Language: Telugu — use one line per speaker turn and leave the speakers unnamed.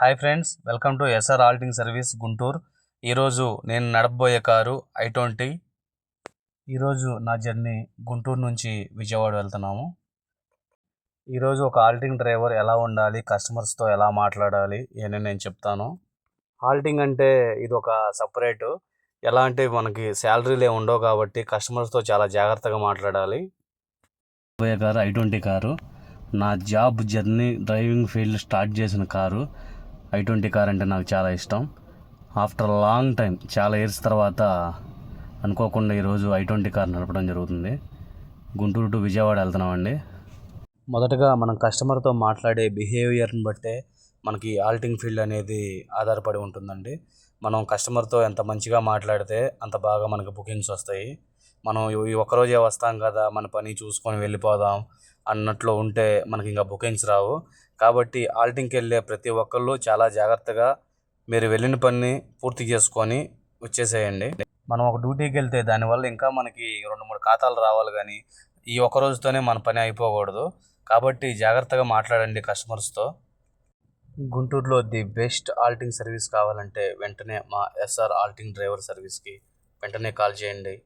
Hi friends, welcome to SR ఆల్టింగ్ సర్వీస్ గుంటూరు. ఈరోజు నేను నడపబోయే కారు i20. ఈరోజు నా జర్నీ గుంటూరు నుంచి విజయవాడ వెళ్తున్నాము. ఈరోజు ఒక ఆల్టింగ్ డ్రైవర్ ఎలా ఉండాలి, కస్టమర్స్తో ఎలా మాట్లాడాలి అని నేను చెప్తాను. ఆల్టింగ్ అంటే ఇది ఒక సపరేటు. ఎలా అంటే మనకి శాలరీలే ఉండవు కాబట్టి కస్టమర్స్తో చాలా జాగ్రత్తగా మాట్లాడాలి. పోయే కారు i20 కారు. నా job journey driving field start చేసిన కారు i20 కార్ అంటే నాకు చాలా ఇష్టం. ఆఫ్టర్ లాంగ్ టైం, చాలా ఇయర్స్ తర్వాత అనుకోకుండా ఈరోజు i20 కార్ నడపడం జరుగుతుంది. గుంటూరు టు విజయవాడ వెళ్తున్నామండి. మొదటగా మనం కస్టమర్తో మాట్లాడే బిహేవియర్ని బట్టే మనకి ఆల్టింగ్ ఫీల్డ్ అనేది ఆధారపడి ఉంటుందండి. మనం కస్టమర్తో ఎంత మంచిగా మాట్లాడితే అంత బాగా మనకు బుకింగ్స్ వస్తాయి. మనం ఈ ఒక్కరోజే వస్తాం కదా, మన పని చూసుకొని వెళ్ళిపోదాం అన్నట్లు ఉంటే మనకి ఇంకా బుకింగ్స్ రావు. కాబట్టి ఆల్టింగ్కి వెళ్ళే ప్రతి ఒక్కళ్ళు చాలా జాగ్రత్తగా మీరు వెళ్ళిన పని పూర్తి చేసుకొని వచ్చేసేయండి. మనం ఒక డ్యూటీకి వెళ్తే దానివల్ల ఇంకా మనకి 2-3 ఖాతాలు రావాలి, కానీ ఈ ఒక్క రోజుతోనే మన పని అయిపోకూడదు. కాబట్టి జాగ్రత్తగా మాట్లాడండి కస్టమర్స్తో. గుంటూరులో ది బెస్ట్ ఆల్టింగ్ సర్వీస్ కావాలంటే వెంటనే మా ఎస్ఆర్ ఆల్టింగ్ డ్రైవర్ సర్వీస్కి వెంటనే కాల్ చేయండి.